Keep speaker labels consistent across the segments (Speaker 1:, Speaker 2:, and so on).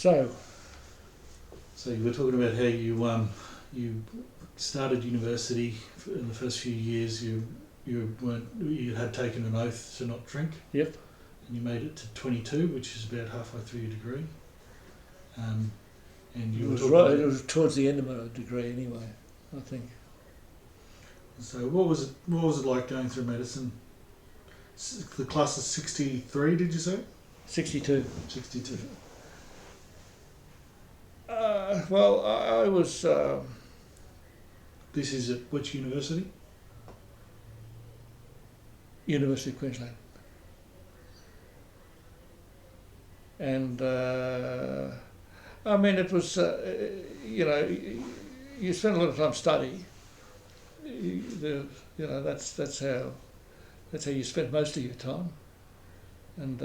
Speaker 1: So
Speaker 2: you were talking about how you started university in the first few years. You had taken an oath to not drink.
Speaker 1: Yep.
Speaker 2: And you made it to 22, which is about halfway through your degree. And you were talking.
Speaker 1: It was towards the end of my degree, anyway. I think.
Speaker 2: So what was it like going through medicine? The class is 63, did you say?
Speaker 1: 62.
Speaker 2: 62.
Speaker 1: Well, I was.
Speaker 2: This is at which university?
Speaker 1: University of Queensland. And I mean, it was, you spend a lot of time studying. That's how you spend most of your time. And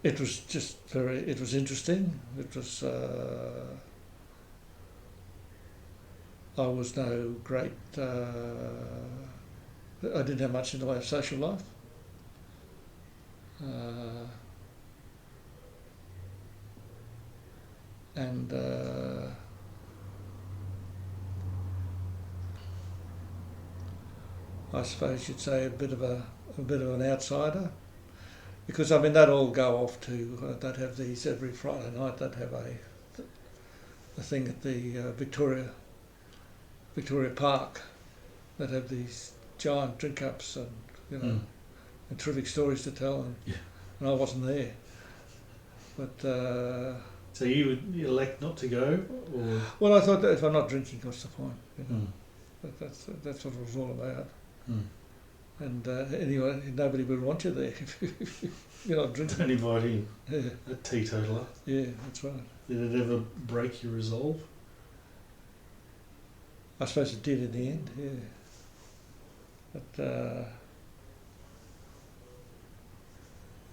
Speaker 1: it was just it was interesting. It was, I was no great, I didn't have much in the way of social life. And I suppose you'd say a bit of an outsider, because I mean they'd all go off to they'd have these every Friday night. They'd have a thing at the Victoria Park. They'd have these giant drink ups and and terrific stories to tell, and I wasn't there. But
Speaker 2: so you would elect not to go, or?
Speaker 1: Well, I thought that if I'm not drinking, what's the point? That's what it was all about. And anyway, nobody would want you there if you're not drinking.
Speaker 2: Don't invite in a teetotaler.
Speaker 1: Yeah, that's right.
Speaker 2: Did it ever break your resolve?
Speaker 1: I suppose it did in the end, yeah. But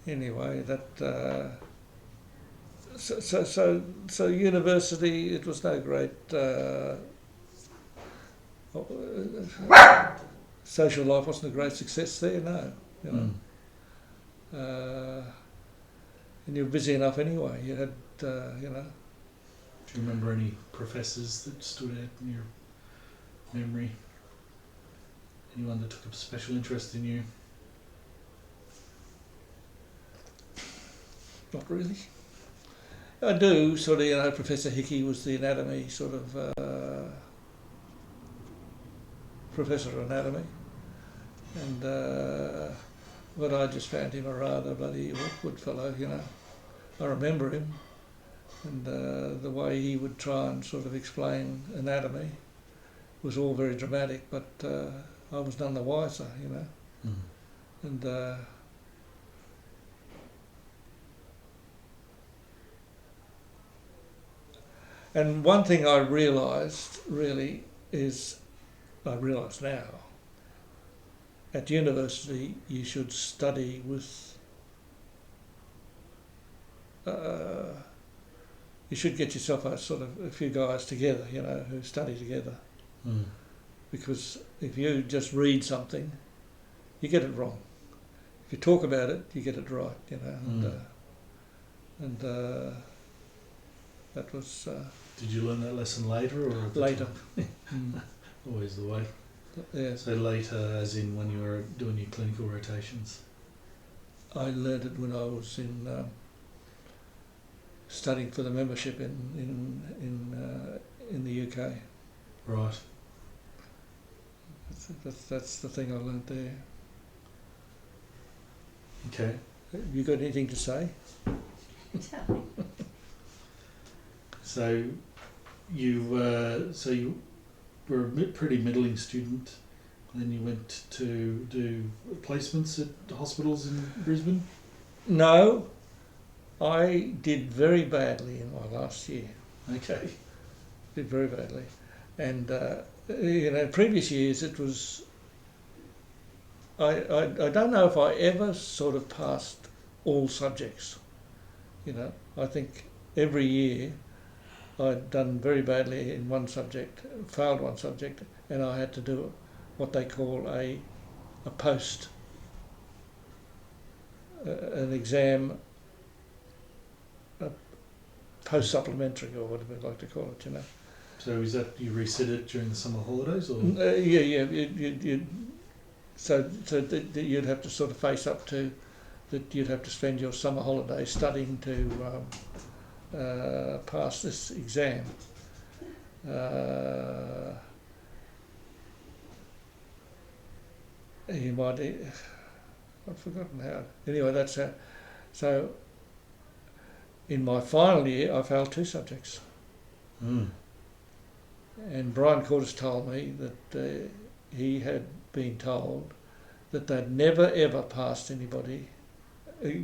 Speaker 1: anyway, that so university, it was no great social life wasn't a great success there, no. And you were busy enough anyway. You had,
Speaker 2: Do you remember any professors that stood out in your memory? Anyone that took a special interest in you?
Speaker 1: Not really. I do sort of, Professor Hickey was the anatomy sort of professor of anatomy, and but I just found him a rather bloody awkward fellow, I remember him, and the way he would try and sort of explain anatomy was all very dramatic, but I was none the wiser, and and one thing I realised really is, I realise now, at university you should study with, you should get yourself a few guys together, who study together. Because if you just read something, you get it wrong. If you talk about it, you get it right, and that was...
Speaker 2: Did you learn that lesson later or
Speaker 1: later?
Speaker 2: Always the way.
Speaker 1: Yeah.
Speaker 2: So later, as in when you were doing your clinical rotations?
Speaker 1: I learned it when I was in studying for the membership in the UK.
Speaker 2: Right.
Speaker 1: That's the thing I learnt there.
Speaker 2: Okay.
Speaker 1: Have you got anything to say?
Speaker 2: So you were a pretty middling student, and then you went to do placements at hospitals in Brisbane?
Speaker 1: No, I did very badly in my last year.
Speaker 2: Okay.
Speaker 1: Did very badly. And, previous years it was... I don't know if I ever sort of passed all subjects. I think every year I'd done very badly in one subject, failed one subject, and I had to do what they call a a post, an exam, a post supplementary or whatever you'd like to call it, you know.
Speaker 2: So is that you resit it during the summer holidays, or?
Speaker 1: Yeah. So that you'd have to sort of face up to that. You'd have to spend your summer holidays studying to pass this exam. You might. I've forgotten how. Anyway, that's how. So in my final year, I failed 2 subjects.
Speaker 2: Mm.
Speaker 1: And Brian Cordes told me that he had been told that they'd never ever passed anybody,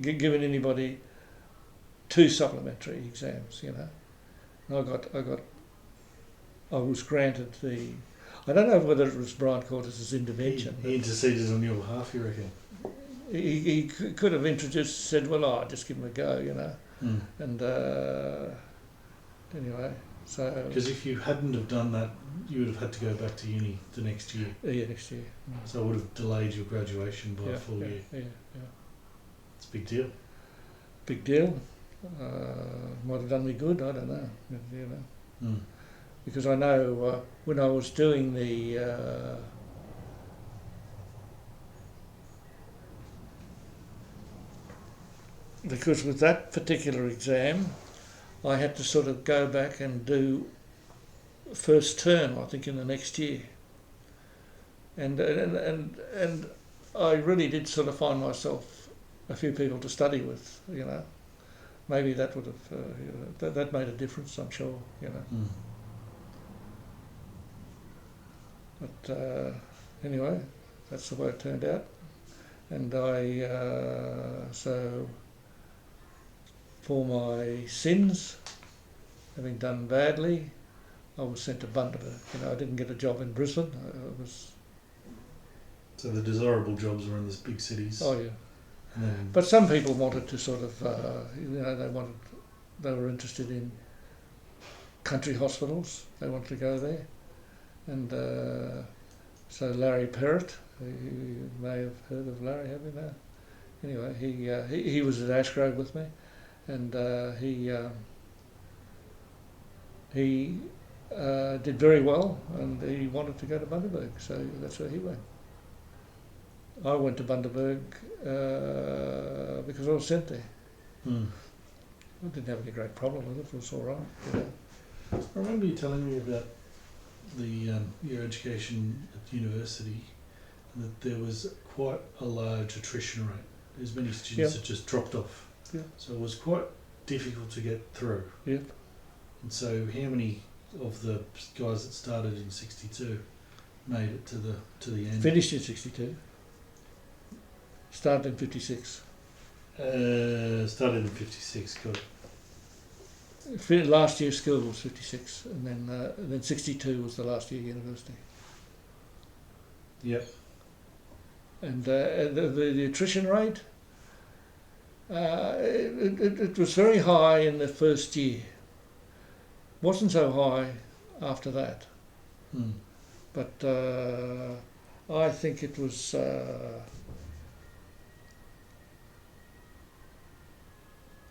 Speaker 1: given anybody 2 supplementary exams, you know. And I was granted the. I don't know whether it was Brian Cordes' intervention.
Speaker 2: He interceded on your behalf, you reckon?
Speaker 1: He could have said, well, I'll just give him a go, you know.
Speaker 2: Mm.
Speaker 1: And anyway, so.
Speaker 2: Because if you hadn't have done that, you would have had to go back to uni the next year.
Speaker 1: Yeah, next year.
Speaker 2: So it would have delayed your graduation by a full year.
Speaker 1: Yeah.
Speaker 2: It's a big deal.
Speaker 1: Big deal. Might have done me good, I don't know. You know.
Speaker 2: Mm.
Speaker 1: Because I know when I was doing the because with that particular exam, I had to sort of go back and do first term, I think, in the next year, and I really did sort of find myself a few people to study with, you know. Maybe that would have that made a difference, I'm sure, you know.
Speaker 2: Mm.
Speaker 1: But anyway, that's the way it turned out. And I, so for my sins, having done badly, I was sent to Bundaberg. You know, I didn't get a job in Brisbane. I was.
Speaker 2: So the desirable jobs were in these big cities.
Speaker 1: Oh yeah.
Speaker 2: And then,
Speaker 1: But some people wanted to sort of, you know, they were interested in country hospitals. They wanted to go there. And so Larry Perrott, you may have heard of Larry, have you now? Anyway, he was at Ashgrove with me, and he did very well, and he wanted to go to Bundaberg, so that's where he went. I went to Bundaberg because I was sent there.
Speaker 2: mm.
Speaker 1: I didn't have any great problem with it. It was all right. You know.
Speaker 2: I remember you telling me about your education at university, and that there was quite a large attrition rate. There's many students that just dropped off.
Speaker 1: Yeah.
Speaker 2: So it was quite difficult to get through.
Speaker 1: Yep.
Speaker 2: And so how many of the guys that started in 62 made it to the end?
Speaker 1: Finished in 62. Started in 56.
Speaker 2: Started in 56, good.
Speaker 1: Last year's school was 56, and then 62 was the last year university.
Speaker 2: Yep.
Speaker 1: And the attrition rate, it was very high in the first year. Wasn't so high after that.
Speaker 2: Mm.
Speaker 1: But I think it was.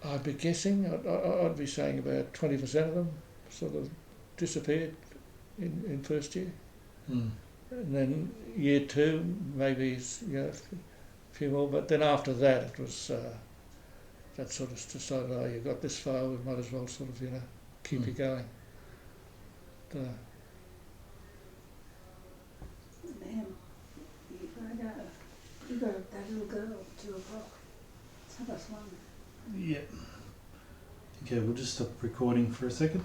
Speaker 1: I'd be guessing. I'd be saying about 20% of them sort of disappeared in first year,
Speaker 2: Mm.
Speaker 1: and then year 2 maybe a few more. But then after that, it was that sort of decided, oh, you got this far, we might as well sort of keep you going.
Speaker 3: Ma'am, you got that little girl at 2 o'clock. Tell us one.
Speaker 2: Yeah. Okay, we'll just stop recording for a second.